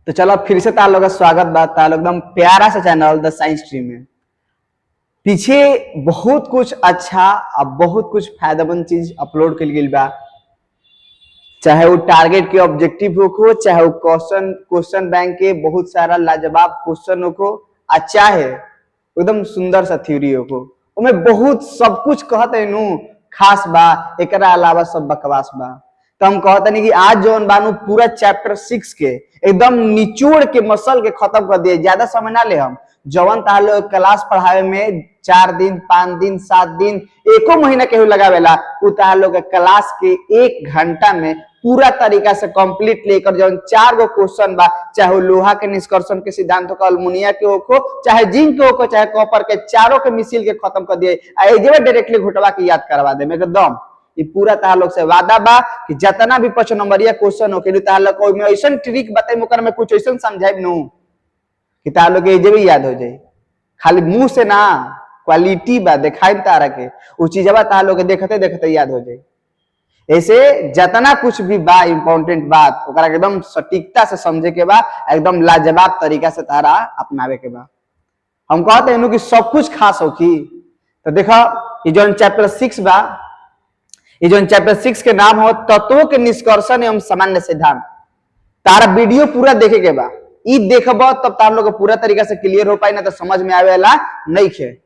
तो चलो फिर से तार लोग का स्वागत बा तार लोग एकदम प्यारा सा चैनल द साइंस स्ट्रीम में। पीछे बहुत कुछ अच्छा और बहुत कुछ फायदेमंद चीज अपलोड कर गई बा, चाहे वो टारगेट के ऑब्जेक्टिव हो, चाहे वो क्वेश्चन बैंक के बहुत सारा लाजवाब क्वेश्चन हो, और चाहे एकदम सुंदर सा थ्योरी हो। उनमें बहुत सब कुछ कहते नु खास बा, एकरा अलावा सब बकवास बा। तो हम कहते नहीं कि आज जौन बानू पूरा चैप्टर 6 के एकदम निचोड़ के मसल के खत्म कर दिए। ज्यादा समय ना ले हम जवन तार लोग क्लास पढ़ावे में 4 दिन 5 दिन 7 दिन एको महीना केहू लगावेला, उ तार लोग क्लास के 1 घंटा में पूरा तरीका से कंप्लीट लेकर जौन 4 गो क्वेश्चन बा, चाहे लोहा के निष्कर्षण के सिद्धांत हो, अल्मुनिया के हो, चाहे जिंक के हो, चाहे कॉपर के, चारों के मिसिल के खत्म कर दिए। डायरेक्टली घुटवा के याद करवा दे एकदम। ये पूरा तार लोग से वादा बा कि जितना भी 5 नंबरिया क्वेश्चन हो के तार लोग में ऐसा ट्रिक बताई मुकर में कुछ ऐसा समझाइब नु कि तार लोग के भी याद हो जाए। खाली मुंह से ना, क्वालिटी बा दिखाई तारा के वो चीज तार लोग देखते देखते याद हो जाए। ऐसे जितना कुछ भी बा इम्पोर्टेंट बात ओकरा एकदम सटीकता से समझे के बा, एकदम लाजवाब तरीका से तारा अपनावे के बा। हम कहते हैं कि सब कुछ खास हो की। तो देखो ये जो चैप्टर 6 बा, ये जो चैप्टर 6 के नाम हो तत्वों के निष्कर्षण एवं सामान्य सिद्धांत। तारा वीडियो पूरा देखे के बा, ई देखब तब तार लोग पूरा तरीका से क्लियर हो पाई, ना तो समझ में आवेला नहीं खे।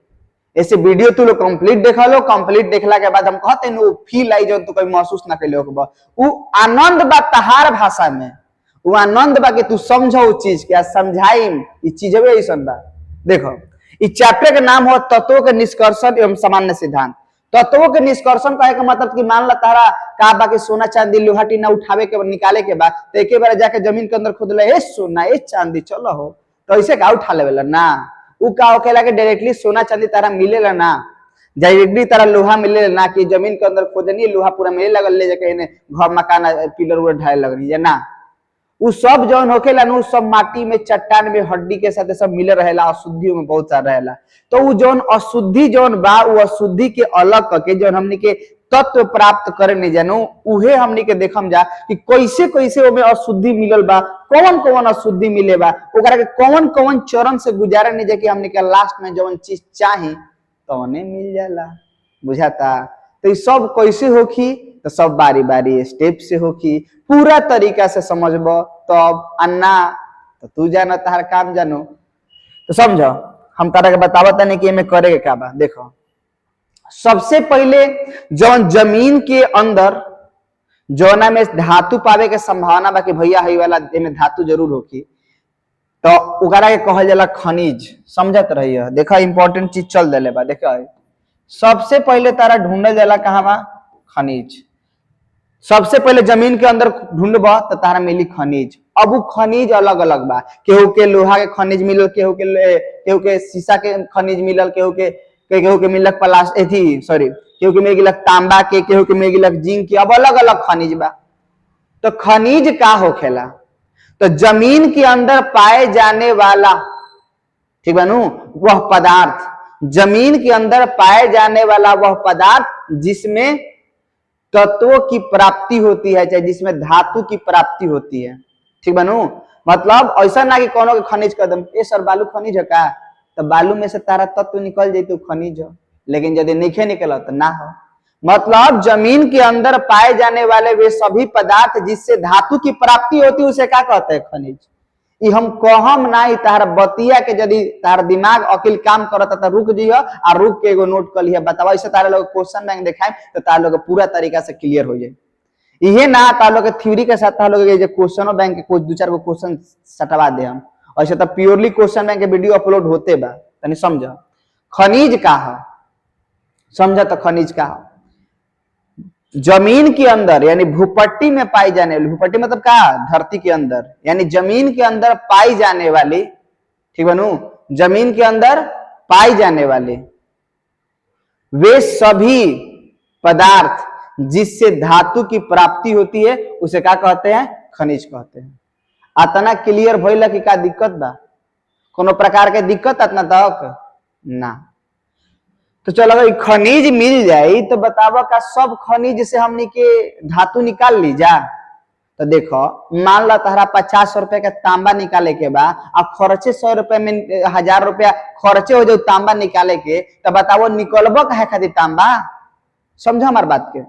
ऐसे वीडियो तू लोग कंप्लीट देखा लो, कंप्लीट देखला के बाद हम कहते हैं वो फील आई जो तू कोई महसूस ना कर लो, वो आनंद बा तहार भाषा में, वो आनंद बा कि तू समझो उस चीज के, समझाई ये चीजवे ऐसा बा। देखो इस चैप्टर के नाम हो तत्वों के निष्कर्षण एवं सामान्य सिद्धांत। तत्वों के निष्कर्षण कहे का मतलब कि मान ला तारा का बाकी सोना चांदी लोहा टीना उठावे के निकाले के बाद तो एक बार जाके जमीन के अंदर खोद ले सोना ए चांदी चलो हो, तो ऐसे का उठा लेवेला ना। उ का होखेला के डायरेक्टली सोना चांदी तारा मिलेला ना, डायरेक्टली तारा लोहा मिलेला ना कि जमीन के अंदर खोदनी लोहा पूरा मिले लगल ले जाके घर मकान पिलर उलर ढाले लगनी ना। उ सब जौन होखेला नु सब माटी में चट्टान में हड्डी के साथ सब मिले रहेला, अशुद्धि में बहुत सारा रहेला। तो उ जौन अशुद्धि जौन बा उ अशुद्धि के अलग करके जौन हमनी के तत्व प्राप्त करे नहीं जानू, उहे हमनी के देखम जा कि कैसे कैसे ओमे अशुद्धि मिलल बा, कौन कौन अशुद्धि मिले बा, ओकरा के कौन कौन चरण से गुजारे नहीं जा कि हमनी के लास्ट में जौन चीज चाही तौने मिल जाला। बुझाता? तो सब कैसे होखी, तो सब बारी बारी स्टेप से होखी, पूरा तरीका से समझब तब अन्ना तो तू जानो तार काम जानो। तो समझो हम तारा के बतावत नहीं कि एमे करे के का बा। देखो सबसे पहले जौन जमीन के अंदर जौना में धातु पावे के संभावना बा कि भैया हई वाला एमे धातु जरूर होखी, तो ओकरा के कहल जाला खनिज। समझत रहिए, देखा इंपॉर्टेंट चीज चल देले बा। देखा सबसे पहले तारा ढूंढल जाला कहां बा, खनिज। सबसे पहले जमीन के अंदर ढूंढबा तो तारा मिली खनिज। अब वो खनिज अलग अलग बा, केहू के लोहा के खनिज मिलल, केहू के शीशा के खनिज मिलल, केहू के मिलक केहू के मिल गिलक तांबा के, केहू के मिल गिलक जिंक के, अब अलग अलग खनिज बा। तो खनिज का होखेला, तो जमीन के अंदर पाए जाने वाला, ठीक बा नु, वह पदार्थ, जमीन के अंदर पाए जाने वाला वह पदार्थ जिसमें तत्वों की प्राप्ति होती है, चाहे जिसमें धातु की प्राप्ति होती है। ठीक बनू, मतलब ऐसा ना कि कोनो के खनिज कदम ए सर बालू खनिज है का, तो बालू में से तारा तत्व निकल जाए तो खनिज हो, लेकिन यदि नहीं निकला तो ना हो। मतलब जमीन के अंदर पाए जाने वाले वे सभी पदार्थ जिससे धातु की प्राप्ति होती है उसे क्या कहते हैं, खनिज। ई हम कहम ना, तार बतिया के यदि तार दिमाग अकिल काम करता तो रुक जइयो और रुक के एगो नोट कर लिया, बतावा ऐसे तारे लोग क्वेश्चन बैंक दिखाए तो तार लोग पूरा तरीका से क्लियर हो जाए। इहे ना तार लोग थ्योरी के साथ तार लोग जे क्वेश्चनो बैंक के कुछ 2-4 गो क्वेश्चन सटवा दे हम, ऐसे तो प्योरली क्वेश्चन बैंक के वीडियो अपलोड होते बा। तनी समझ खनिज का है, समझ तो खनिज का है जमीन के अंदर यानी भूपट्टी में पाई जाने वाली, भूपट्टी मतलब का, धरती के अंदर यानी जमीन के अंदर पाई जाने वाली, ठीक बनू, जमीन के अंदर पाई जाने वाले वे सभी पदार्थ जिससे धातु की प्राप्ति होती है उसे क्या कहते हैं, खनिज कहते हैं। अतना क्लियर भइल कि का दिक्कत बा, कोनो प्रकार के दिक्कत अतना तक ना। तो चलो अगर खनिज मिल जाए तो बतावा का सब खनिज से हमनी के धातु निकाल ली जा, तो देखो, मान लो तहरा 50 रुपए का तांबा निकाले के बा, अब खर्चे 100 रुपए में 1000 रुपया खर्चे हो जाओ तांबा निकाले के, तो बताओ निकलबो कहे खातिर तांबा? समझो हमार बात के,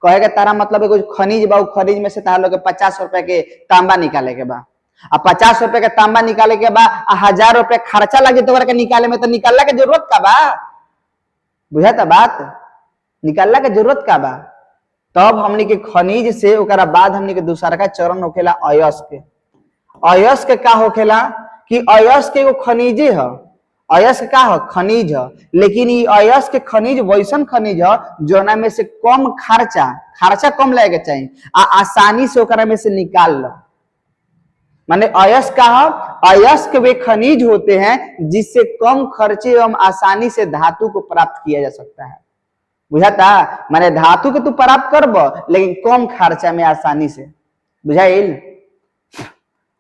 कहे तारा मतलब है कुछ खनिज बा, खनिज में से तारा लोग 50 रुपए के तांबा निकाले के बा, अब 50 रुपए का तांबा निकाले के बा 1000 रुपया खर्चा लगे तो निकाले में, तो निकालने की जरूरत का बा? बुझाता बात? निकालने की जरूरत का बा? तब हमने के खनिज से ओकरा बाद हमने के दूसरा का चरण होखेला अयस्क। अयस्क का होखेला कि अयस्क एगो खनिजे है, अयस्क का है? खनिज है, लेकिन ये अयस्क खनिज वैसन खनिज है जोना में से कम खर्चा कम लगे चाहिए, आसानी से ओकरा में से निकाल लो। माने अयस्क का है, अयस्क वे खनिज होते हैं जिससे कम खर्चे एवं आसानी से धातु को प्राप्त किया जा सकता है। बुझाता? माने धातु के तू प्राप्त करब लेकिन कम खर्चा में आसानी से, बुझाइल?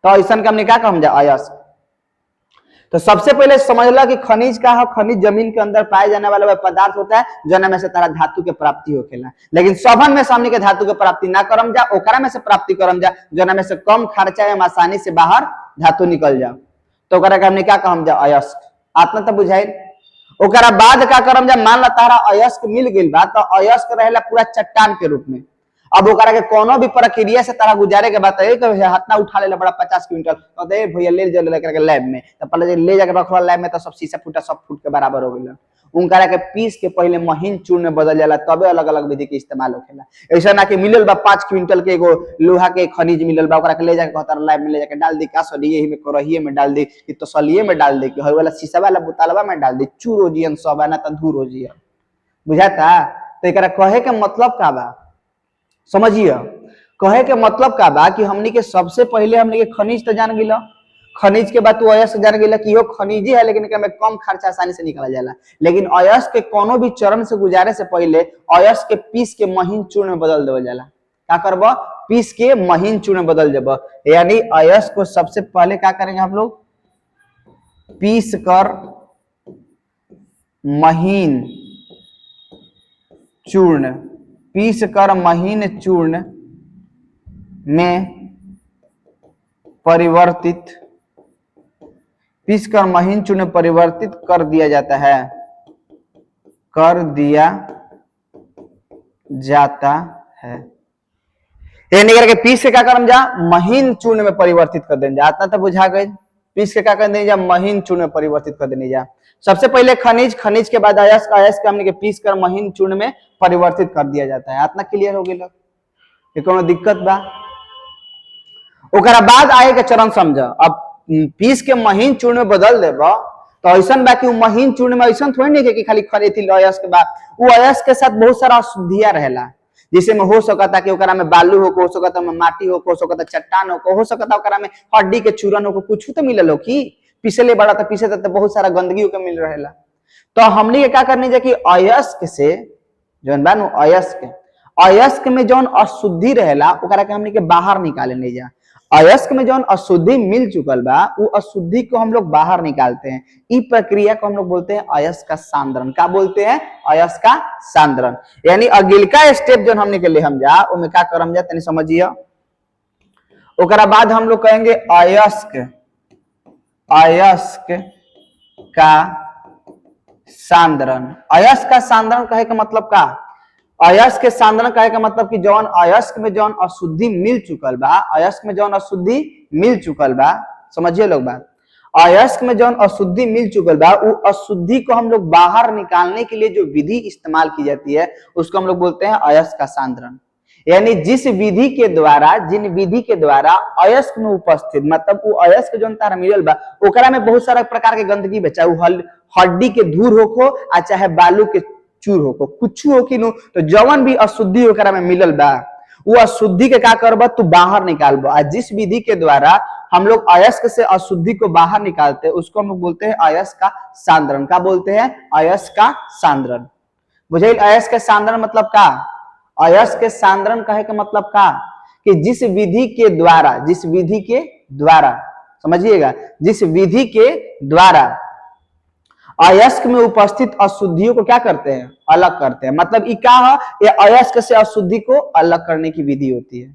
तो ऐसा का हमने क्या कहम जा अयस्क। तो सबसे पहले समझ लो कि खनिज का है, खनिज जमीन के अंदर पाए जाने वाला वह पदार्थ होता है जना में से तारा धातु के प्राप्ति होखेला, लेकिन सभन में सामने के धातु के प्राप्ति ना करम जा, ओकरा में से प्राप्ति करम जा जना में से कम खर्चा एवं आसानी से बाहर धातु निकल जा, तो ओकरा का हमने क्या कहम जा अयस्क। आत्मा तो बुझाइल? ओकरा बाद का करम जा, मान ला तारा अयस्क मिल गइल बा, तो अयस्क रहेला पूरा चट्टान के रूप में। अब ओकरा के कोनो भी प्रक्रिया से तारा गुजारे के बाद हाथ ना उठा ले बड़ा 50 क्विंटल, तो दे भैया ले जा लैब में, तो पहले ले जाके रखला लैब में, तो सब शीशा फूटा सब फूट के बराबर हो गइल। उनकरा के पीस के पहले महीन चूर्ण में बदल जाला, तबे अलग अलग विधि के इस्तेमाल होखेला। ऐसा ना कि मिलल बा 5 क्विंटल के एगो लोहा के खनिज मिलल बा, ओकरा के ले जाके कहता लैब में ले जाके डाल दी, का सलिए ही में करहिए में डाल दी, कि तो सलिए में डाल दे, कि होय वाला शीशा वाला बोतलवा में डाल दी, चूर हो जियन सब ना त धूर हो जियन। बुझाता? तो एकरा कहे के मतलब का बा समझिए, कहे के मतलब का बा कि हमनी के सबसे पहले हमनी के खनिज तो जान गिला, खनिज के बाद तू अयस्क जान गिला कि यो खनिज है, लेकिन में कम खर्चा आसानी से निकाला जाला। लेकिन अयस्क के कोनो भी चरण से गुजारे से पहले अयस्क के पीस के महीन चूर्ण में बदल देवल जाला। क्या करब? पीस के महीन चूर्ण में बदल जब, यानी अयस्क को सबसे पहले क्या करेंगे हम लोग? पीस कर महीन चूर्ण, पीस कर महीन चूर्ण में परिवर्तित, पीस कर महीन चूर्ण में परिवर्तित कर दिया जाता है, कर दिया जाता है। यानी करके पीस के क्या करम जा? महीन चूर्ण में परिवर्तित कर देने जा। इतना तो बुझा गए? पीस के क्या कर देने जा? महीन चूर्ण में परिवर्तित कर देने जा। सबसे पहले खनिज, खनिज के बाद अयस्क, अयस्क हमने के पीस कर महीन चूर्ण में परिवर्तित कर दिया जाता है। इतना क्लियर हो गया? ये कोनो दिक्कत बा? ओकरा बाद आए के चरण समझ। अब पीस के महीन चूर्ण में बदल देबा तो ऐसा बा कि महीन चूर्ण में ऐसा थोड़ी नहीं कि खाली खरीद अयस्क बा, वो अयस्क के साथ बहुत सारा अशुद्धियां रहेला, जिसे में हो सकता कि ओकरा में बालू हो सकता में माटी हो सकता चट्टान हो सकता ओकरा में हड्डी के चूरन हो, कुछ तो मिलल हो कि पिसले बड़ा तो पीसे तो बहुत सारा गंदगी के मिल रहेला। तो हमने के क्या करनी चाहिए कि अयस्क से जौन बा नु अयस्क में जौन अशुद्धि रहेला ओकरा के हमने के बाहर निकाले नहीं जा। अयस्क में जौन अशुद्धि मिल चुकल बा वो अशुद्धि को हम लोग बाहर निकालते हैं। इस प्रक्रिया को हम लोग बोलते हैं अयस्क का सांद्रण। क्या बोलते हैं? अयस्क का सांद्रण। यानी अगिलका स्टेप जो हमने के लिए हम जा उनमें क्या करम जा तनी समझिए। ओकरा बाद हम लोग कहेंगे अयस्क, अयस्क का सांद्रण। अयस्क का सांद्रण कहे का मतलब का? अयस्क के सांद्रण कहे का मतलब कि जौन अयस्क में जौन अशुद्धि मिल चुकल बा, अयस्क में जौन अशुद्धि मिल चुकल बा, समझिए लोग बात, अयस्क में जौन अशुद्धि मिल चुकल बा वो अशुद्धि को हम लोग बाहर निकालने के लिए जो विधि इस्तेमाल की जाती है उसको हम लोग बोलते हैं अयस्क का सांद्रण। यानी जिस विधि के द्वारा, जिन विधि के द्वारा अयस्क में उपस्थित मतलब वो अयस्क जौन तारा मिलल बा ओकरा में बहुत सारा प्रकार के गंदगी बचा, वो हड्डी के धूर होखो आ चाहे बालू के चूर होको कुछ हो कि नो, तो जवन भी अशुद्धि ओकरा में मिलल बा वो अशुद्धि के क्या करबा तू बाहर निकालबा। आज जिस विधि के द्वारा हम लोग अयस्क से अशुद्धि को बाहर निकालते हैं उसको हम लोग बोलते हैं अयस्क का सांद्रण। क्या बोलते हैं? अयस्क का सांद्रण। बुझे? अयस्क के सांद्रण मतलब का? अयस्क के सांद्रण कहे का मतलब का कि जिस विधि के द्वारा, जिस विधि के द्वारा, समझिएगा, जिस विधि के द्वारा अयस्क में उपस्थित अशुद्धियों को क्या करते हैं? अलग करते हैं। मतलब क्या है? ये अयस्क से अशुद्धि को अलग करने की विधि होती है।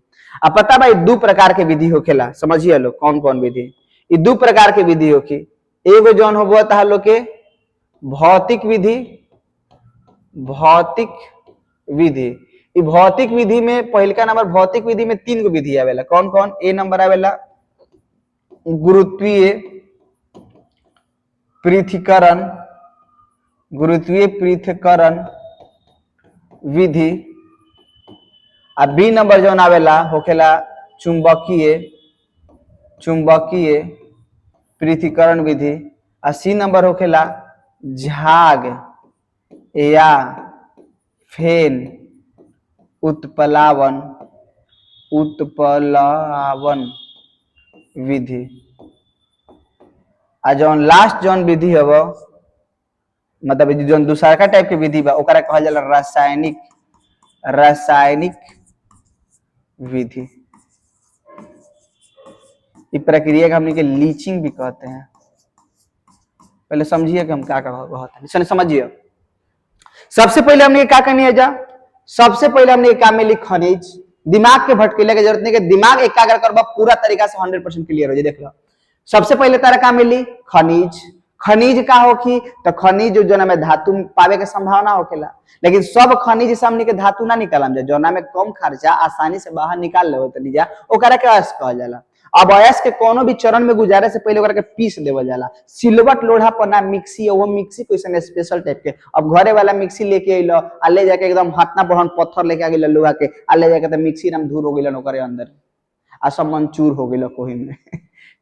अब पता भाई दो प्रकार के विधि होखेला, समझिए लोग कौन कौन विधि। ये दो प्रकार के विधि होखी। एगो जौन हो ता लोग के भौतिक विधि, भौतिक विधि। ई भौतिक विधि में पहिलका नंबर भौतिक विधि में तीन गो विधि आवेला। कौन कौन? ए नंबर आवेला गुरुत्वीय पृथक्करण, गुरुत्वीय पृथक्करण विधि। आ बी नंबर जौन आवेला होखेला चुंबकीय, चुंबकीय पृथक्करण विधि। आ सी नंबर होखेला झाग या फेन उत्प्लावन, उत्प्लावन विधि। आ जौन लास्ट जौन विधि हव, मतलब जौन दूसरा टाइप के विधि बा ओकरा कहल जाला रासायनिक, रासायनिक विधि। इस प्रक्रिया का हमने के लीचिंग भी कहते हैं। पहले समझिए कि हम क्या कहते हैं, समझिए। सबसे पहले हमने क्या करनी है जा, सबसे पहले हमने काम में ली खनिज। दिमाग के भटकेले की जरूरत नहीं, कि दिमाग एकाग्र करबा पूरा तरीका से 100% क्लियर हो जाए। देख लो, सबसे पहले तारा काम मिली खनिज। खनिज का होखी तो खनिज जो में धातु पावे के संभावना होखेला, लेकिन सब खनिज से हमनी के धातु ना निकालम जा, जोना में कम खर्चा आसानी से बाहर निकाल लेवत नहीं जा, ओकरा के अयस्क कहल जाला। अब अयस्क के कोनो भी चरण में गुजारे से पहले ओकरा के पीस देवल जाला। सिलवट लोढ़ा पर ना मिक्सी, वो मिक्सी कोई स्पेशल टाइप के। अब घरे वाला मिक्सी लेके अइलो आ ले जाके एकदम हटना बहन पत्थर लेके आ गेल लोहा के, आ ले जाके तो मिक्सी एकदम धूर हो गेलन ओकरे अंदर, आ सब मंचूर हो गेल कोही में।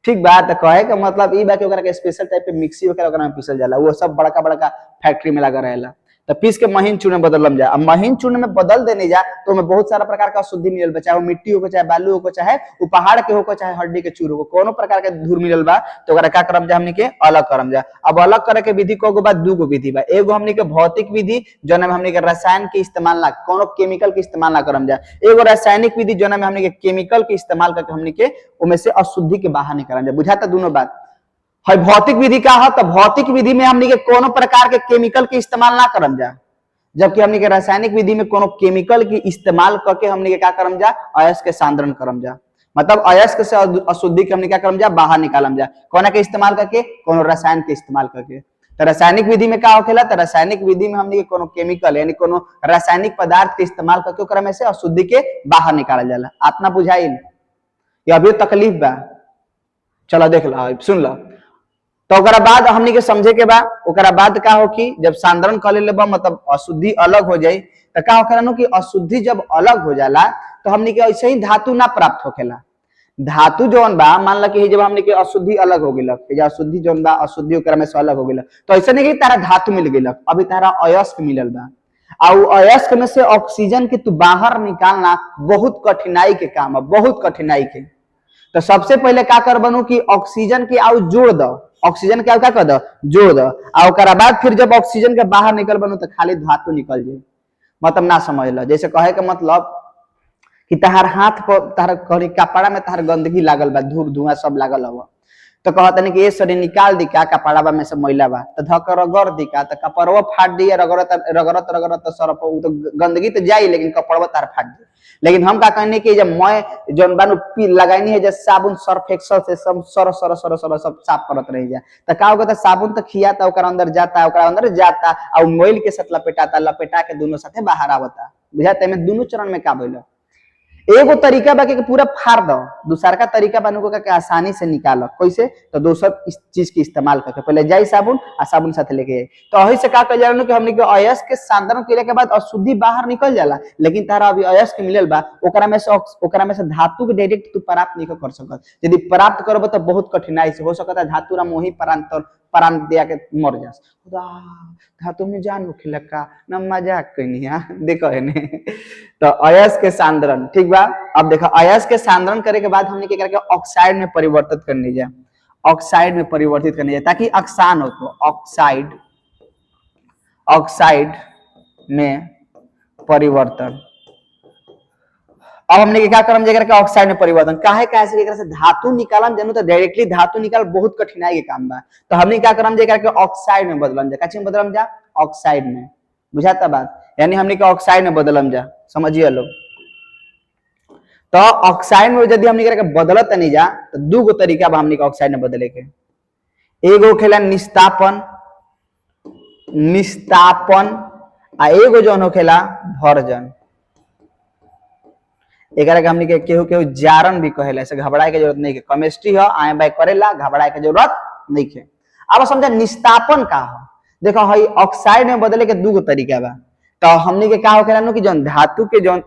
ठीक बात कहे का मतलब ई बा कि ओकरा के स्पेशल टाइप के मिक्सी होके ओकरा में पीसल जाला। वो सब बड़का बड़का फैक्ट्री में लगा रहेला, तो पीस के महीन चूर्ण में बदलम जा। अब महीन चूर्ण में बदल देने जा तो में बहुत सारा प्रकार का अशुद्धि मिलल बा, चाहे वो मिट्टी हो, चाहे बालू हो, चाहे वो पहाड़ के हो, चाहे हड्डी के चूर हो, कोनो प्रकार के धूल मिलल बा तो ओकरा का करम जा, हमनी के अलग करम जा। अब अलग करे के विधि को बा, दू गो विधि बा। एगो हमनी के भौतिक विधि जोना में हमनी के रसायन के इस्तेमाल ना, कोनो केमिकल के इस्तेमाल ना करम जा। एगो रासायनिक विधि जोना में हमनी के केमिकल के इस्तेमाल करके हमनी के उमे से अशुद्धि के बाहर निकालम जा। बुझाता दोनों बात है। भौतिक विधि का है तो भौतिक विधि में हमनी के कोनो प्रकार के केमिकल के इस्तेमाल ना करम जा, जबकि हमनी के रासायनिक विधि में कोनो केमिकल के इस्तेमाल करके हमनी के क्या करम जा, अयस्क के सांद्रण करम जा। मतलब अयस्क से अशुद्धि के हमनी क्या करम जा, बाहर निकालम जा। कोना के इस्तेमाल करके, कोनो रसायन के इस्तेमाल करके। तो रासायनिक विधि में क्या होखेला, तो रासायनिक विधि में हमनी के कोनो केमिकल यानी कोनो रासायनिक पदार्थ के इस्तेमाल करके ओकरा में से अशुद्धि के बाहर निकालल जाला। आतना बुझाइल या अभी तकलीफ बा? चलो देख लो, सुन लो। तो ओकरा बाद हमनी के समझे के बा, ओकरा बाद का हो कि जब सांद्रण कर ले बा मतलब अशुद्धि अलग हो जाई, तो का होखेला नो कि अशुद्धि जब अलग हो जाला तो हमनी के ऐसे ही धातु ना प्राप्त होखेला। धातु जौन बा मान ला कि जब हमनी के अशुद्धि अलग हो गेलक, जब अशुद्धि जौन बा अशुद्धि ओकरा में से अलग हो गेलक, तो ऐसे नहीं कि तारा धातु मिल गेलक, अभी तारा अयस्क मिलल बा। और अयस्क में से ऑक्सीजन के तू बाहर निकालना बहुत कठिनाई के काम है, बहुत कठिनाई के। तो सबसे पहले क्या कर बनू कि ऑक्सीजन के आउ जोड़ दो, ऑक्सीजन के आउ क्या कर दो, जोड़ दो। और ओकरा बाद फिर जब ऑक्सीजन के बाहर निकल बनू तो खाली धातु निकल जाए। मतलब ना समझ लो, जैसे कहे का मतलब कि तहार हाथ पर तहार कपड़ा में तहार गंदगी लागल बा, धूल धुआं सब लागल हवा, तो कहता नहीं कि ये सरी निकाल दी का कपड़ा में से मैला बा, तो धक रगड़ दी का, तो कपड़वा फाट दिए, रगड़त रगड़त रगड़त तो सरफ तो गंदगी तो जाई लेकिन कपड़वा तार फाट दी। लेकिन हम का कहने कि जब मैं जौन बानू पी लगाई है, जब साबुन सर्फ एक्सल से सब सर सर सर सर सब साफ करत रह जा, तो का होगा, साबुन तो खियाता ओकरा अंदर जाता, ओकरा अंदर जाता और मोइल के साथ लपेटाता, लपेटा के दोनों साथे बाहर आवता। बुझाते में दोनों चरण में का भइल। एगो तरीका बा कि पूरा फाड़ दो, दूसरा का तरीका बानू को के आसानी से निकालो। कैसे? तो दोसर इस चीज के इस्तेमाल करके पहले जाई साबुन आ साबुन साथ लेके आई, तो अही से का कल जाला कि हमनी के अयस्क के सांद्रण केले के बाद अशुद्धि बाहर निकल जाला। लेकिन तारा अभी अयस्क मिलल बा, ओकरा में से धातु के डायरेक्ट तू प्राप्त नहीं कर सकत। यदि प्राप्त करब तो बहुत कठिनाई से हो सकता है धातु रा मोही प्राण दिया के मर जास। धातु में जान होखेला का ना, मजाक कइनी है देखो है। तो अयस्क के सांद्रण, ठीक बा। अब देखो अयस्क के सांद्रण करे के बाद हमने क्या करके ऑक्साइड में परिवर्तित करनी जाए, ऑक्साइड में परिवर्तित करनी जाए ताकि अक्सान हो। तो ऑक्साइड, ऑक्साइड में परिवर्तन। अब हमने क्या करम जे करके ऑक्साइड में परिवर्तन काहे कैसे एकरा से धातु निकालम जानू, तो डायरेक्टली धातु निकाल बहुत कठिनाई के काम बा। तो हमने क्या करम जे करके ऑक्साइड में बदलम जा, काची में बदलम जा, ऑक्साइड में। बुझाता बात? यानी हमने के ऑक्साइड में बदलम जा, समझिए लोग। तो ऑक्साइड में यदि हमनी के बदलत नहीं जा तो दू गो तरीका बा हमनी के ऑक्साइड में बदले के। एगो होखेला निस्तापन, निस्तापन आ एगो जौन होखेला भर्जन। एकरा के हमनी के केहू केहू जारन भी कहेला, ऐसे घबराए के जरूरत नहीं है, केमिस्ट्री हो आए बाय करेला, घबराए के जरूरत नहीं है। अब समझा निस्तापन का हो। देखो हई ऑक्साइड में बदले के दू गो तरीका बा। तो हमनी के का होखेला नु कि जौन धातु के जौन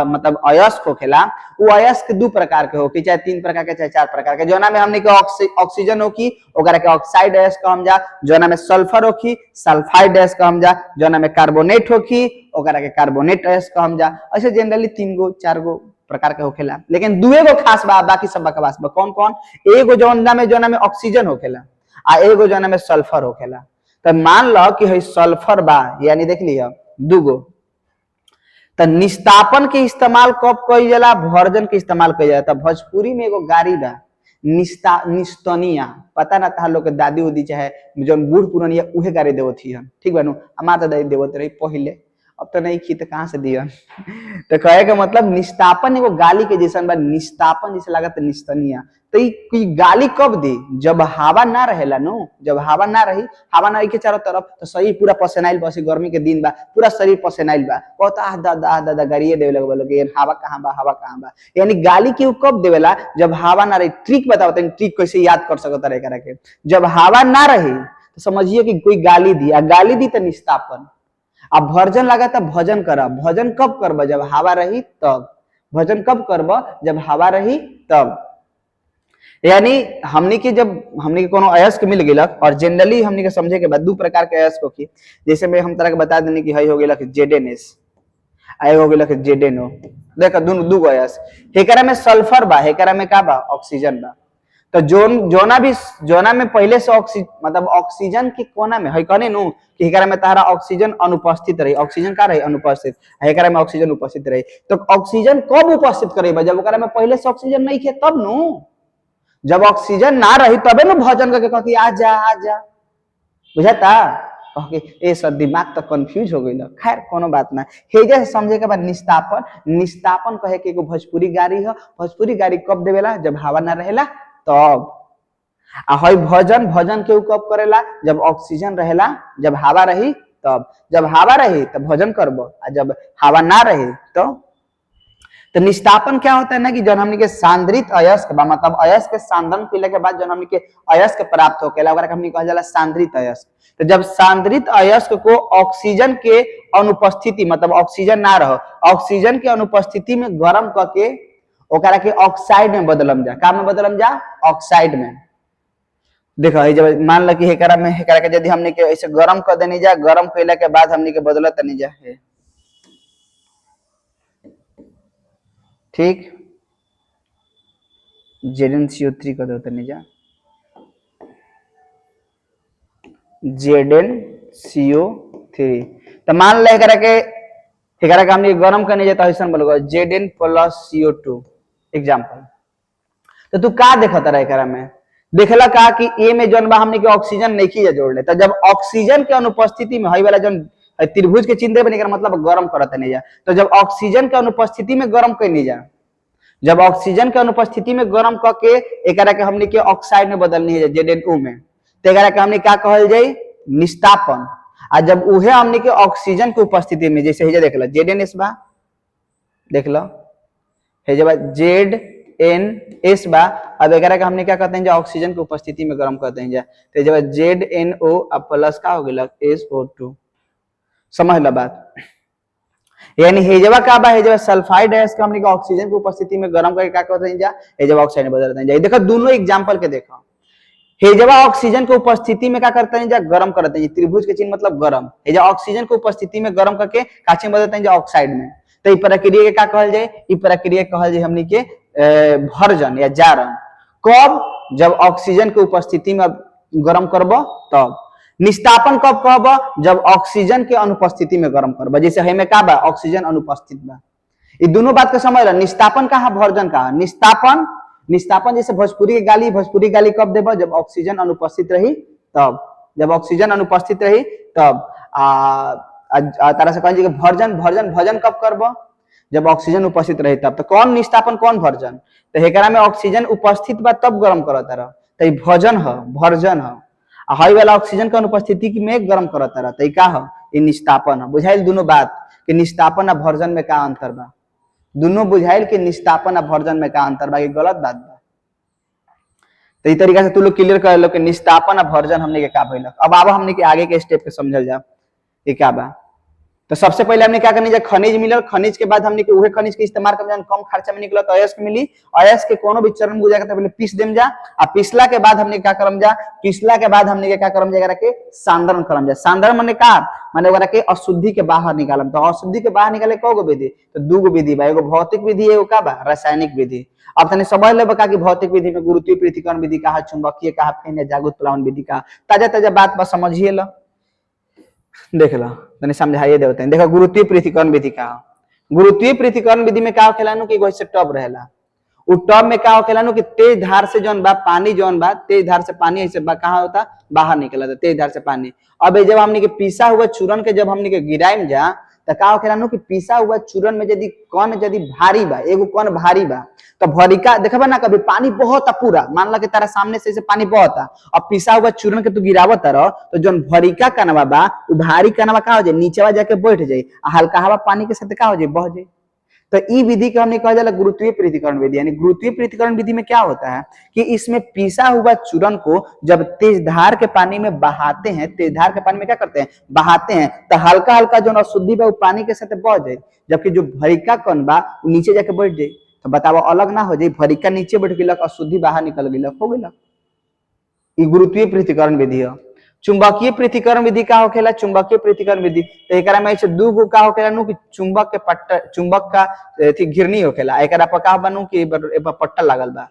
मतलब अयस्क होखेला वो अयस्क दू प्रकार के हो कि चाहे 3 प्रकार के चाहे 4 प्रकार के। जोना में हमनी के ऑक्सीजन हो की ओकरा के ऑक्साइड अयस्क कहम जा, जोना में सल्फर हो की सल्फाइड अयस्क कहम जा, जोना में कार्बोनेट हो की ओकरा के कार्बोनेट अयस्क कहम जा। ऐसे जनरली 3 गो 4 गो प्रकार के होखेला, लेकिन दुए गो खास बा, बाकी सब बकवास बा। कौन कौन? एगो जोना में ऑक्सीजन होखेला आ एगो जोना में सल्फर होखेला। तो मान लो कि हई सल्फर बा, यानी देख लिया दूगो, तो निस्तापन के इस्तेमाल कब कइल जाला? भर्जन के इस्तेमाल कइल जाला। तो भोजपुरी में एगो गाड़ी बा निस्तनिया, पता ना तार लोग के दादी उदी चाहे जौन बूढ़ पुरानिया उहे गाड़ी देवत ही, ठीक बा नु। हमार दादी देवत रही पहिले, अब तो नहीं की तो कहां से दियन। तो कहे के मतलब निस्तापन एगो गाली के जैसन बा, निस्तापन जैसे लागत निस्तनिया। तो ई गाली कब दी? जब हवा ना रहेला नु, जब हवा ना रही, हवा ना रही के चारों तरफ, तो शरीर पूरा पसेनाइल बा, गर्मी के दिन बा, पूरा शरीर पसेनाइल बा, बहुत आह दादा गाड़िए देवे लगे लोग, हवा कहां बा, हवा कहां बा। यानी गाली के कब देवेला? जब हवा ना रही। ट्रिक बताओ तनी, ट्रिक कैसे याद कर सकता रहे करा के? जब हवा ना रही तो समझिए कि कोई गाली दी, आ गाली दी तो निस्तापन। अब भर्जन लगा तो भजन करा। भजन कब करब? जब हवा रही तब। भजन कब करब? जब हवा रही तब। यानी हमनी के जब हमनी के कोनो अयस्क मिल गेलक, और जनरली हमनी के समझे के बाद दू प्रकार के अयस्क होखी। जैसे में हम तरह के बता देनी कि हई हो गेलक जेडेनएस आ एगो हो गेलक जेडेनो। देखो दू गो अयस्क, हेकरा में सल्फर बा, हेकरा में का बा? ऑक्सीजन बा। तो जोना में पहले से मतलब ऑक्सीजन के कोना में हई कहने नु कि एकरा में तारा ऑक्सीजन अनुपस्थित रही। ऑक्सीजन का रही? अनुपस्थित। एकरा में ऑक्सीजन उपस्थित रही। तो ऑक्सीजन कब उपस्थित करेबा? जब ओकरा में पहले से ऑक्सीजन नहीं थे तब नु। जब ऑक्सीजन ना रही तबे नु भोजन करके कह कि आ जा बुझाता? कह के ए सर दिमाग तो कंफ्यूज हो गइल। खैर कोनो बात ना, हेजे से समझे के बाद निस्तापन। निस्तापन कहे के एगो भोजपुरी गाड़ी है। भोजपुरी गाड़ी कब देवेला? जब हवा ना रहेला तब। आ हई भजन, भजन के कब करेला? जब ऑक्सीजन रहेला, जब हवा रही तब। जब हवा रही तब भजन करबो, आ जब हवा ना रही तो निस्तापन क्या होता है ना कि जब हमनी के सांद्रित अयस्क बा, मतलब अयस्क के सांद्रण कइले के बाद जब हमनी के अयस्क प्राप्त होकेला ओकरा के हमनी कहल जाला सांद्रित अयस्क। तो जब सांद्रित अयस्क को ऑक्सीजन के अनुपस्थिति, मतलब ऑक्सीजन ना रहो, ऑक्सीजन के अनुपस्थिति में गर्म करके ओकरा के ऑक्साइड में बदलम जा। का में बदलम जा? ऑक्साइड में। देखो जब मान लो कि हेकरा के यदि हमनी के ऐसे गरम कर देनी जा, गरम कइला के बाद हमनी के बदलत नहीं जा, ठीक, ZnCO3 कर देते नहीं जा, ZnCO3। तो मान लो एकरा के हमनी गरम करने जाता है, ऐसा बोलोगे Zn + CO2 एग्जांपल। तो तू का देखता रहे एकरा में? देखला का कि ए में जौन बा हमनी के ऑक्सीजन नहीं की जोड़ले। तो जब ऑक्सीजन के अनुपस्थिति में हई वाला जौन त्रिभुज के चिन्ह बने मतलब गरम करत नहीं जा। तो जब ऑक्सीजन के अनुपस्थिति में गरम करनी जा, जब ऑक्सीजन के अनुपस्थिति में गरम करके एकरा के हमनी के ऑक्साइड में बदलनी है ZnO में, तो एकरा के हमनी का कहल जाई? निस्तापन। आ जब उहे हमनी के ऑक्सीजन के उपस्थिति में, जैसे हेजे देख लो ZnS बा, देख लो हेजे बा ZnS बा। अब एकरा के हमनी क्या कहते हैं? जो ऑक्सीजन के उपस्थिति में गरम करते हैं जा, तो जब ZnO अब प्लस का हो गेल SO2। समझ लो बात? यानी हेजवा का बा? हेजवा सल्फाइड है, इसका हमने ऑक्सीजन की उपस्थिति में गर्म करके क्या करते हैं जा? हेजवा ऑक्साइड में बदल देते हैं। देखो दोनों एग्जांपल के देखो, हेजवा ऑक्सीजन की उपस्थिति में क्या करते हैं जा? गर्म करते हैं। त्रिभुज के चिन्ह मतलब गर्म। हेजवा ऑक्सीजन की उपस्थिति में गर्म करके काचे में बदलते हैं जा? ऑक्साइड में। तो ई प्रक्रिया के क्या कहल जाए? ई प्रक्रिया कहल जाए हमनी के भर्जन या जारन। कब? जब ऑक्सीजन की उपस्थिति में गर्म करबो तब। निस्तापन कब कहब? जब ऑक्सीजन के अनुपस्थिति में गर्म करब। जैसे हमें का बा? ऑक्सीजन अनुपस्थित बा। ये दोनों बात के समझ लो। निस्तापन कहा, भर्जन कहा। निस्तापन जैसे भोजपुरी गाली कब देब? जब ऑक्सीजन अनुपस्थित रही तब। जब ऑक्सीजन अनुपस्थित रही तब। तारा से कहें भर्जन कब करब? जब ऑक्सीजन उपस्थित रही तब। तो कौन निस्तापन कौन भर्जन? तो एकरा में ऑक्सीजन उपस्थित बा तब गर्म करता रह, तो ई भर्जन ह, भर्जन ह। आ हई वाला ऑक्सीजन के अनुपस्थिति में गर्म करता रह, तो ई का ह? ई निस्तापन ह। बुझाइल दोनों बात कि निस्तापन आ भर्जन में का अंतर बा? दोनों बुझाइल कि निस्तापन आ भर्जन में का अंतर बा? ये गलत बात बा। तो इस तरीका से तू लोग क्लियर कर लो कि निस्तापन आ भर्जन हमने के का भइलक। अब आवा हमने के आगे के स्टेप पे समझल जा ये क्या बा। तो सबसे पहले हमने क्या करनी है, खनिज मिलल, खनिज के बाद हमने के उहे खनिज के इस्तेमाल कर कम खर्चा में निकला तो अयस्क मिली। अयस्क के कोनो भी चरण बुझा के पहले पीस देम जा, आ पिसला के बाद हमने क्या करम जा, पिसला के बाद हमने क्या करम जा, एकरा के सांद्रण करम जा। सांद्रण माने का? माने ओकरा के अशुद्धि के बाहर निकालम। तो अशुद्धि के बाहर निकाले कगो विधि? तो दूगो विधि बा, एगो भौतिक विधि, एगो का बा रासायनिक विधि। अब तनी समझ ले बका कि भौतिक विधि में गुरुत्वीय पृथक्करण विधि का, चुंबकीय का, फेन या जागृत प्लावन विधि का। ताजा ताजा बात बस समझिए लो, देख लो तनी समझाइए देते हैं। देखो गुरुत्वीय पृथक्करण विधि का, गुरुत्वीय पृथक्करण विधि में का होखेला नु कि वैसे टब रहेला। उ टब में का होखेला नु कि तेज धार से जौन बा पानी, जौन बा तेज धार से पानी ऐसे बा कहां होता, बाहर निकला था तेज धार से पानी। अब जब हमने के पीसा हुआ चूरन के जब हमने के गिराइम जा, तो का होखेला नु कि पीसा हुआ चूरन में यदि कण यदि भारी बा, एगो कण भारी बा, तो भरिका देखबा ना कभी पानी बहता पूरा, मान ला कि तारा सामने से पानी बहता, अब पीसा हुआ चूरन के तू गिरावत रह, तो जौन भरिका कनवा बा उ भारी कनवा का हो जाए नीचेवा जाके बैठ जाए, हल्का हवा पानी के साथ का हो जाए बह जाए। तो ई विधि को हमने कहा जाला गुरुत्वीय पृथक्करण विधि। यानी गुरुत्वीय पृथक्करण विधि में क्या होता है कि इसमें पीसा हुआ चूरन को जब तेज धार के पानी में बहाते हैं, तेज धार के पानी में क्या करते हैं, बहाते हैं, तो हल्का हल्का जो अशुद्धि बा पानी के साथ बह जाए, जबकि जो भरिका कण बा नीचे जाके बैठ जाए। तो बताओ अलग ना हो जाए, भरिका नीचे बैठ गया, अशुद्धि बाहर निकल गया, हो गया। ई गुरुत्वीय पृथक्करण विधि है। चुंबकीय पृथक्करण विधि का होखेला, चुंबकीय पृथक्करण विधि तो एकरा में ऐसे दू गो का होखेला नु कि चुंबक के पट्टा, चुंबक का थी घिरनी होखेला, एकरा पर का बनू कि पट्टा लागल बा।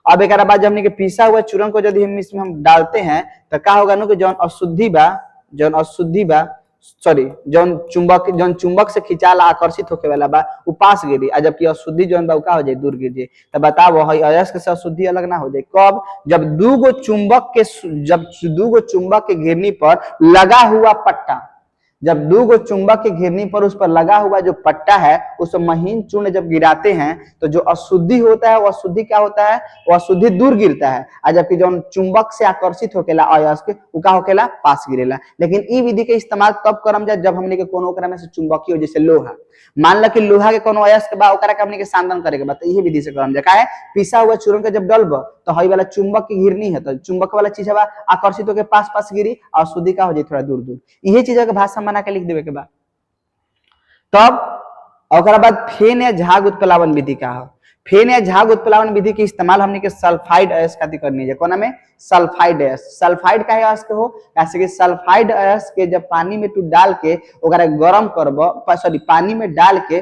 अब एकरा बाद जब हमने के पीसा हुआ चूरन को यदि हम इसमें हम डालते हैं तो का होगा नु कि जौन अशुद्धि बा, जौन अशुद्धि बा सॉरी जौन चुंबक से खिंचाला आकर्षित होके वाला बा उ पास गिरी, आ जबकि अशुद्धि जौन बा का हो जाए दूर गिर जाए। तो बताओ हई अयस्क से अशुद्धि अलग ना हो जाए कब? जब दूगो चुंबक के घिरनी पर लगा हुआ पट्टा, जब दूगो चुंबक के घिरनी पर उस पर लगा हुआ जो पट्टा है उस महीन चूर्ण जब गिराते हैं तो जो अशुद्धि होता है वो अशुद्धि क्या होता है, वो अशुद्धि दूर गिरता है, और जबकि जो चुंबक से आकर्षित होकेला अयस्क वो का होकेला पास गिरेला। लेकिन ई विधि के इस्तेमाल तब करम जा जब हमने के कोनो ओकरा में से चुंबकीय हो, जैसे लोहा, मान ला कि लोहा के कोनो अयस्क बा ओकरा के हमने के सांद्रण करे के बा, तो इहे विधि से करम जा। काहे? पीसा हुआ चूर्ण के जब डलबो तो हई वाला चुंबक की घिरनी है, तो चुंबक वाला चीज बा आकर्षित होकर पास पास गिरी और अशुद्धि का हो जाए थोड़ा दूर दूर। इहे चीज के भाषा बना के लिख देवे के बा। तब ओकरा बाद फेन या झाग उत्प्लावन विधि का है। फेन या झाग उत्प्लावन विधि के इस्तेमाल हमने के सल्फाइड अयस्क खातिर करनी है। कोना में? सल्फाइड अयस्क। सल्फाइड का अयस्क हो, जैसे कि सल्फाइड अयस्क के जब पानी में तू डाल के ओकरा गरम करब, सॉरी पानी में डाल के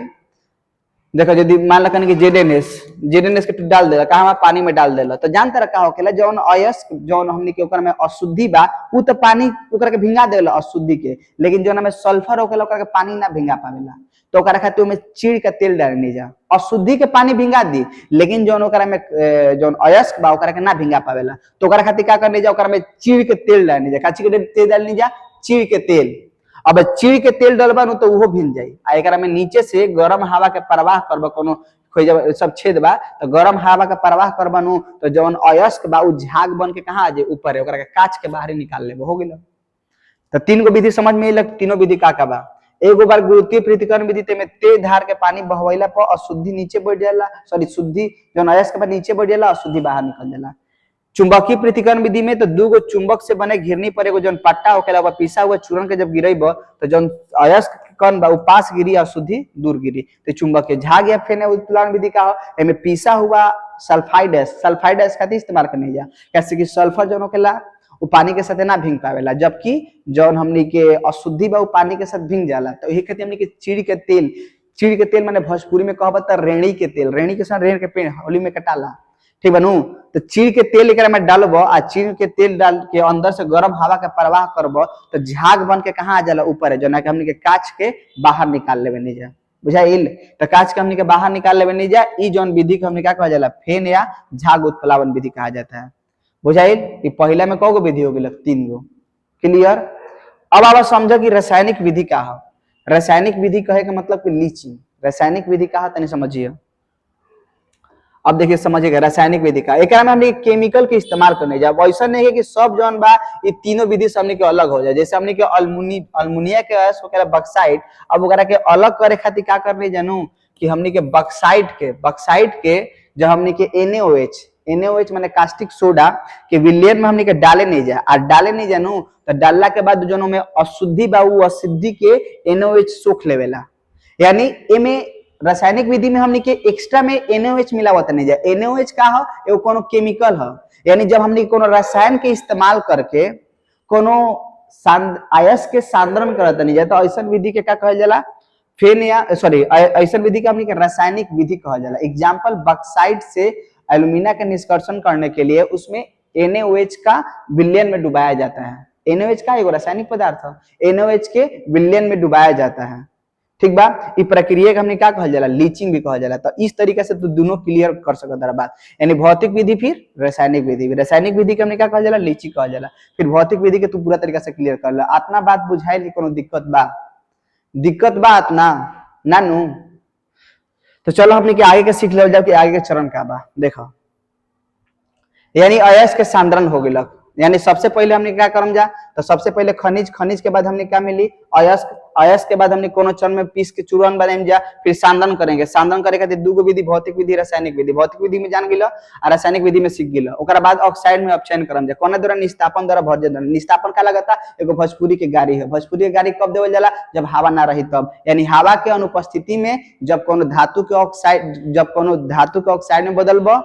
देखो यदि मान ला कि जेडेनएस के डाल देला कहा पानी में डाल देला, तो जानता रहा का होखेला जौन अयस्क जौन हमनी के ओकरा में अशुद्धि बा उ तो पानी ओकरा के भिंगा देला अशुद्धि के, लेकिन जौन में सल्फर होखेला ओकरा के पानी ना भिंगा पावेला। तो ओकरा खातिर में चीड़ के तेल डालनी जा, अशुद्धि के पानी भिंगा दी, लेकिन जौन ओकरा में जौन अयस्क बा ओकरा के ना भिंगा पावेला। तो ओकरा खातिर का करनी जा, ओकरा में चीड़ के तेल डालनी जा। काची के तेल डालनी जा? चीड़ के तेल। अब चीड़ के तेल डलबा नु तो वो भिन जाई, आ एकरा में नीचे से गरम हवा के प्रवाह करबा, कोनो खोई जब सब छेद बा तो गरम हवा के प्रवाह करबा नु तो जौन अयस्क बा उ झाग बन के कहां आ जाए ऊपर है, ओकरा के काच के बाहर निकाल लेबो, हो गेल। तो तीन गो विधि समझ में आइल। तीनों विधि का बा? एगो बार गुरुत्वीय पृथक्करण विधि ते में तेज धार के पानी बहवैला पर अशुद्धि नीचे बैठ जाला, सॉरी शुद्धि जौन अयस्क बा नीचे बैठ जाला, अशुद्धि बाहर निकल जाला। चुंबकीय पृथक्करण विधि में तो दूगो चुंबक से बने घिरनी पर एगो जौन पट्टा होखेला बा पीसा हुआ चूरन के जब गिरैब तो जौन अयस्क कण बा उ पास गिरी और शुद्धि दूर गिरी। तो चुंबकीय झाग या फेन उत्प्लावन विधि का हो, एमे पीसा हुआ सल्फाइड खातिर इस्तेमाल करने जा, कैसे कि सल्फर जौन होखेला उ पानी के साथ ना भींग पावेला, जबकि जौन हमनी के अशुद्धि बा उ पानी के साथ भींग जाला। तो यही खातिर हमनी के चीड़ के तेल माने भोजपुरी में कहबा त रेणी के तेल, रेणी के साथ रेण के पेड़ होली में कटाला, ठीक बनू। तो चीड़ के तेल एकरा में डालब आ चीड़ के तेल डाल के अंदर से गरम हवा के प्रवाह करब तो झाग बन के कहाँ आ जाला ऊपर है, जो ना कि हमनी के काच के बाहर निकाल लेवे नहीं जा, बुझाइल। तो काच के हमनी के बाहर निकाल लेवे नहीं जा, ई जौन विधि के हमनी क्या कहा जाला, फेन या झाग उत्प्लावन विधि कहा जाता है, बुझाइल। ई पहला में कौ गो विधि हो गेल? 3 गो, क्लियर। अब आवा समझ कि रासायनिक विधि का है। रासायनिक विधि कहे के मतलब कि लीचिंग, रासायनिक विधि का तनी समझिए। अब देखिए समझिएगा रासायनिक विधि का एक में हमने केमिकल के इस्तेमाल करने जाए, ऐसा नहीं है कि सब जौन बा ये तीनों विधि से हमने के अलग हो जाए। जैसे हमने के अल्मुनिया के बक्साइड, अब वगैरह के अलग करे खातिर क्या करने जानू कि हमने के बक्साइड के जब हमने के NaOH माने कास्टिक सोडा के विलयन में हमने के डाले नहीं जाए, और डाले नहीं जानू तो डालला के बाद जो में अशुद्धि बा वो अशुद्धि के NaOH सोख लेवेला। यानी एमे रासायनिक विधि में हमने के एक्स्ट्रा में NaOH मिलावत नहीं जाए। NaOH का है एगो कोनो केमिकल है, यानी जब हमने कोनो रसायन के इस्तेमाल करके कोनो आयस के सांद्रण करत नहीं जाए तो ऐसा विधि के क्या कहल जाला, ऐसा विधि का हमने के रासायनिक विधि कहल जाला। एग्जांपल बक्साइड से एल्यूमिना का निष्कर्षण करने के लिए उसमें NaOH का विलयन में डुबाया जाता है। NaOH का एगो रासायनिक पदार्थ है, NaOH के विलयन में डुबाया जाता है। ठीक बा, इस प्रक्रिया का हमने क्या कहल जाला, लीचिंग भी कहल जाला। तो इस तरीके से तू दोनों क्लियर कर सकत है बात, यानी भौतिक विधि फिर रासायनिक विधि। रासायनिक विधि के हमने क्या कहल जाला, लीचिंग कहल जाला। फिर भौतिक विधि के तू पूरा तरीका से क्लियर कर ला। आतना बात बुझाइल कि कोनो दिक्कत बा आतना नानू। तो चलो हमने के आगे के सीख ले जाओ कि आगे के चरण का बा। देखो यानी अयस्क के सांद्रण हो गेलक, यानी सबसे पहले हमने क्या करम जा, तो सबसे पहले खनिज के बाद हमने क्या मिली अयस्क के बाद हमने कोनो चरण में पीस के चूर्ण बनाएम जा, फिर सांद्रण करेंगे। सांद्रण करे खातिर दूगो विधि, भौतिक विधि रासायनिक विधि। भौतिक विधि में जान गिला और रासायनिक विधि में सीख गिला। ओकरा बाद ऑक्साइड में अपचयन करम जा, कोना द्वारा निस्तापन द्वारा भोजन। निस्तापन का लगता एगो भोजपुरी के गाड़ी है। भोजपुरी के गाड़ी कब देवल जाला, जब हवा ना रही तब, यानी हवा के अनुपस्थिति में जब कोनो धातु के ऑक्साइड में बदलबो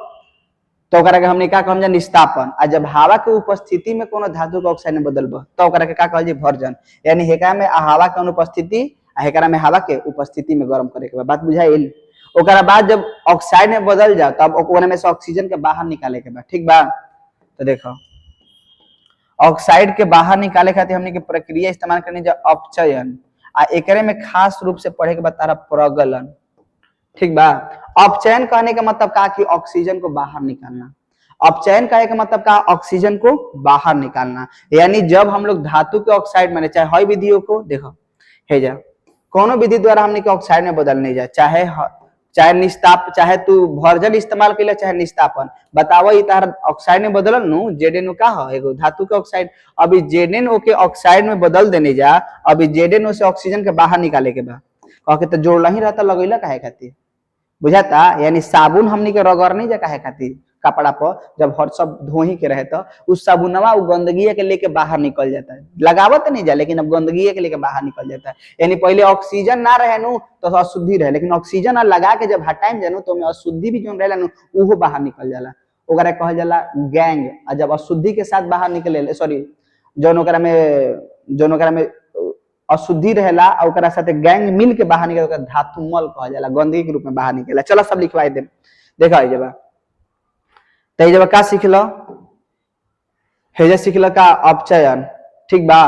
तो हमने क्या कहम जा, निस्तापन। और जब हवा के उपस्थिति में कोनो धातु के ऑक्साइड में बदलबो तो क्या कहल जा, भर्जन। यानी हेकरा में हवा के अनुपस्थिति हेकरा में हवा के उपस्थिति में गर्म करे के बात बुझाइल। ओकरा बाद जब ऑक्साइड में बदल जा तब ओकरा में से ऑक्सीजन के बाहर निकाले के बाद। ठीक बा, तो देखो ऑक्साइड के बाहर निकाले खातिर हमने के प्रक्रिया इस्तेमाल करनी जा अपचयन, आ एकरे में खास रूप से पढ़े के बाद तारा प्रगलन। ठीक बा, अपचयन कहने का मतलब का कि ऑक्सीजन को बाहर निकालना। अपचयन कहने का मतलब का ऑक्सीजन को बाहर निकालना। यानी जब हम लोग धातु के ऑक्साइड माने चाहे हई विधियों को देखो है जा, कोनो विधि द्वारा हमने के ऑक्साइड में बदलने जा, चाहे तू भर्जन इस्तेमाल कर ले चाहे निस्तापन। बताओ ये तार ऑक्साइड में बदलन नु ZnO का है एगो धातु के ऑक्साइड। अभी ZnO के ऑक्साइड में बदल देने जा, अभी ZnO से ऑक्सीजन के बाहर निकाले के बा, कह के तो जोड़ला ही रहता, लगैला काहे खातिर बुझाता। यानी साबुन हमनी के रगड़ नहीं जा काहे खातिर कपड़ा पर, जब हर सब धोही के रहे तो उस साबुनवा गंदगी के लेके बाहर निकल जाता है। लगावत नहीं जा लेकिन अब गंदगी के लेके बाहर निकल जाता है। यानी पहले ऑक्सीजन ना रहे नु तो अशुद्धि रहे, लेकिन ऑक्सीजन लगा के जब हटाइम जानू तो अशुद्धि भी जो रहेला नु उहो बाहर निकल जाला, ओकरा कहल जाला गैंग। और जब अशुद्धि के साथ बाहर निकले जौन ओकरा में अशुद्धि रहेला और ओकरा साथे गैंग मिल के बाहर निकले ओकरा धातुमल कहल जाला, गंदगी के रूप में बाहर निकलेला। चलो सब लिखवाई दे, देखा है जब तो जब का सीखलो हेजे सीखलो का अपचयन। ठीक बा,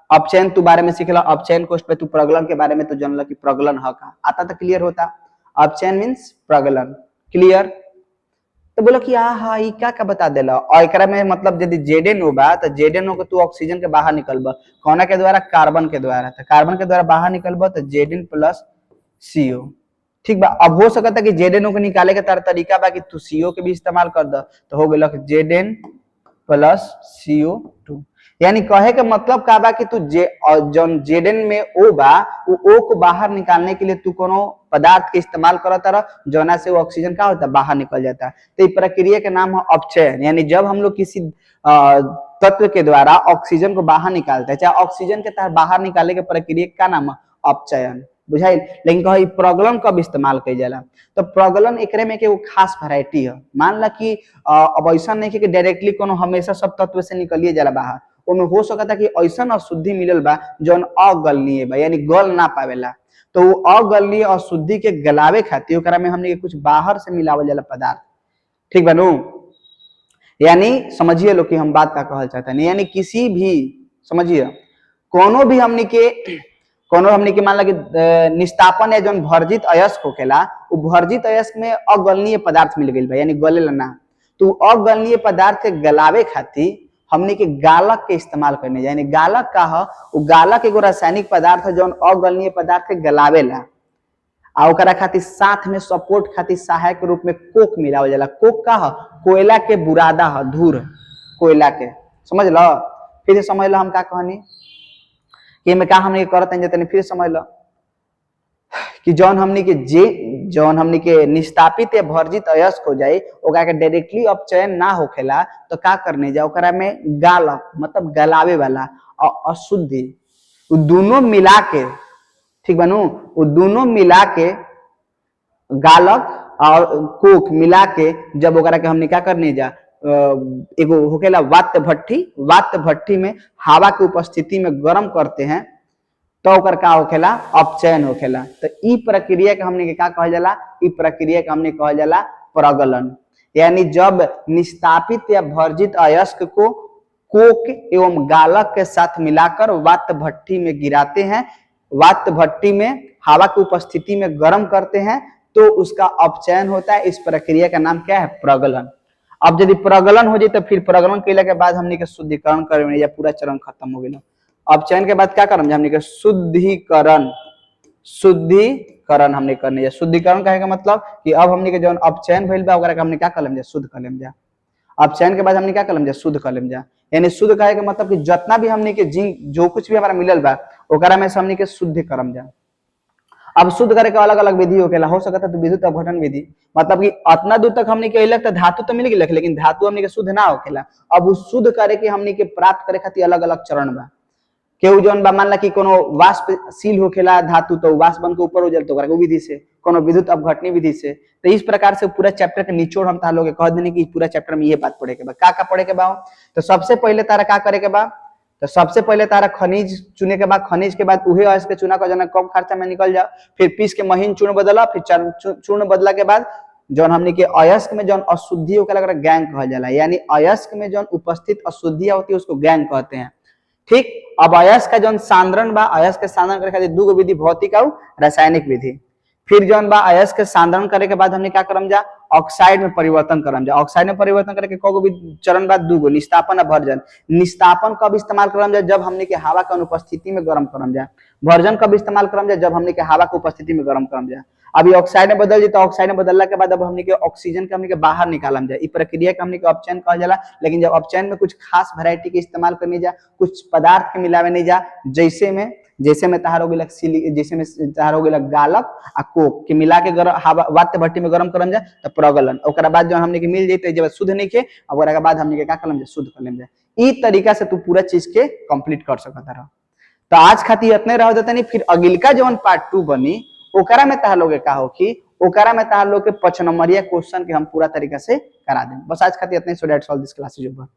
अपचयन तू बारे में सीखलो। अपचयन कोष्ठ पे तू प्रगलन के बारे में तू जानल कि प्रगलन है का, आता तो क्लियर होता। अपचयन मींस प्रगलन, क्लियर। तो बोलो कि हाँ ई का बता देला। और एकरा में मतलब यदि ZnO बा तो ZnO को तू ऑक्सीजन के बाहर निकलबा कोना के द्वारा, कार्बन के द्वारा। तो कार्बन के द्वारा बाहर निकलबा तो Zn प्लस CO। ठीक बा, अब हो सकता है कि ZnO को निकाले के तार तरीका बा कि तू CO के भी इस्तेमाल कर द, तो हो गेल Zn प्लस CO2। यानी कहे के मतलब का बा कि तू जौन Zn में O बा वो O को बाहर निकालने के लिए तू कोनो पदार्थ के इस्तेमाल करता रह, जोना से वो ऑक्सीजन का होता है बाहर निकल जाता है। तो इस प्रक्रिया के नाम है अपचयन। यानी जब हम लोग किसी तत्व के द्वारा ऑक्सीजन को बाहर निकालते हैं, चाहे ऑक्सीजन के तहत बाहर निकाले के प्रक्रिया का नाम है अपचयन, बुझाइल। लेकिन कहो प्रगलन कब इस्तेमाल कइल जाला, तो प्रगलन एकरे में के वो खास वैरायटी है। मान ला कि अब ऐसा नहीं कि डायरेक्टली कोनो हमेशा सब तत्व से निकलिए जाला बाहर, ओमे हो सकता कि ऐसा अशुद्धि मिलल बा जौन अगलनीय बा, यानी गल ना पावेला। तो वो अगलनीय अशुद्धि के गलावे खातिर ओकरा में हमने कुछ बाहर से मिलावल जाला पदार्थ। ठीक बा नु, यानी समझिए लोग कि हम बात का कहल चाहता नहीं। यानी किसी भी समझिए कोनो हमने के मान ला कि निस्तापन या जौन भर्जित अयस्क होकेला, वो भर्जित अयस्क में अगलनीय पदार्थ मिल गई बा, यानी गलेला ना। तो अगलनीय पदार्थ के गलावे खातिर हमने के गालक के इस्तेमाल करने, यानी गालक का है वो गालक एगो रासायनिक पदार्थ है जौन अगलनीय पदार्थ के गलावेला। आ ओकरा खातिर साथ में सपोर्ट खातिर सहायक के रूप में कोक मिलावल जाला। कोक का ह? कोयला के बुरादा ह, धूर कोयला के। समझ लो, फिर से समझ लो हम का कहनी कि में का हमने करत हैं जतने, फिर समझ लो कि जौन हमनी के निस्तापित या भर्जित अयस्क हो जाए, ओकरा के डायरेक्टली अपचयन ना होखेला तो का करने जा, ओकरा में गालक मतलब गलावे वाला और अशुद्धि दोनों मिला के, ठीक बनू, वो दोनों मिला के गालक और कोक मिला के जब ओकरा के हमने क्या करने जा, एगो होखेला वात भट्टी, वात भट्टी में हवा के उपस्थिति में गर्म करते हैं तो ओकर का होखेला, अपचयन होखेला। तो ई प्रक्रिया के हमने के का कहल जाला, ई प्रक्रिया के हमने कहल जाला प्रगलन। यानी जब निस्तापित या भर्जित अयस्क को कोक एवं गालक के साथ मिलाकर वात भट्टी में गिराते हैं, वात भट्टी में हवा की उपस्थिति में गर्म करते हैं तो उसका अपचयन होता है। इस प्रक्रिया का नाम क्या है, प्रगलन। अब यदि प्रगलन हो जाए तो फिर प्रगलन कैला के बाद हमने के शुद्धिकरण कर, या पूरा चरण खत्म हो गया। अपचयन के बाद क्या करम, हमने के शुद्धिकरण, शुद्धिकरण हमने करने जा। शुद्धिकरण कहे का मतलब कि अब हमने के जो अपचयन भइल बा ओकरा के हमने क्या कलम जा, शुद्ध कलम जा। अपचयन के बाद हमने क्या कलम जा, शुद्ध कलम जा। यानी शुद्ध कहे का मतलब कि जितना भी हमने के जो कुछ भी हमारा मिलल बा ओकरा में से हमने के शुद्ध करम जा। अब शुद्ध करे के अलग अलग विधि होखेला, हो सकता है तो विद्युत अपघटन विधि, मतलब कि अतना दूर तक हमने के अइलक तो धातु तो मिल गई, लेकिन धातु हमने के शुद्ध ना होखेला। अब उस शुद्ध करे के हमने के प्राप्त करे खातिर अलग अलग चरण बा। केहू जौन बा मान ला कि कोनो वाष्पशील होखेला धातु तो वाष्प बन के ऊपर हो जाए तो ओकरा के विधि से, कोनो विद्युत अपघटनी विधि से। तो इस प्रकार से पूरा चैप्टर के निचोड़ हम तार लोग कह देने कि पूरा चैप्टर में ये बात पढ़े के बा। का पढ़े के बा, तो सबसे पहले तारा का करे के बा, तो सबसे पहले तारा खनिज चुने के बाद, खनिज के बाद उहे अयस्क के चुना को जना कम खर्चा में निकल जाओ, फिर पीस के महीन चूर्ण बदला, फिर चूर्ण बदला के बाद जौन हमने के अयस्क में जौन अशुद्धि होखेला गैंग कहल जाला। यानी अयस्क में जौन उपस्थित अशुद्धियां होती है उसको गैंग कहते हैं। ठीक, अब अयस्क का जौन सांद्रण बा, अयस्क के सांद्रण करे खातिर दू गो विधि, भौतिक और रासायनिक विधि। फिर जौन बा अयस्क के सांद्रण करे के बाद हमने क्या करम जा, ऑक्साइड में परिवर्तन करम जा। ऑक्साइड में परिवर्तन करे के कगो चरण बाद, दू गो, निस्तापन और भर्जन। निस्तापन कब इस्तेमाल करम जा, जब हमने के हवा के अनुपस्थिति में गर्म करम जा। भर्जन कब इस्तेमाल करम जा, जब हमने के हवा के उपस्थिति में गर्म करम जा। अभी ऑक्साइड में बदल जाए, ऑक्साइड में बदलने के बाद अब हमने के ऑक्सीजन के हमने के बाहर निकालम जाए, इस प्रक्रिया के हमने के अपचयन कहल जाला। लेकिन जब अपचयन में कुछ खास वैरायटी के इस्तेमाल करने जा, कुछ पदार्थ के मिलावे नहीं जा, जैसे में तहार हो गेल, जैसे में तहार हो गेल गालक आ कोक के मिला के हवा वात भट्टी में गर्म करम जा तो प्रगलन। ओकरा बाद जो हमने के मिल जैते जब शुद्ध नहीं के, ओकरा के बाद हमने के का करम जा, शुद्ध कर लेम जा। ई तरीका से तू पूरा चीज के कंप्लीट कर सकता रह। तो आज खातिर इतने रह देता नहीं, फिर अगिलका जवन पार्ट 2 बनी ओकरा में तहार लोग का हो कि ओकरा में तहार लोग के 5 नंबरिया क्वेश्चन के हम पूरा तरीका से करा दें। बस आज खातिर इतने, so that's all this class is over.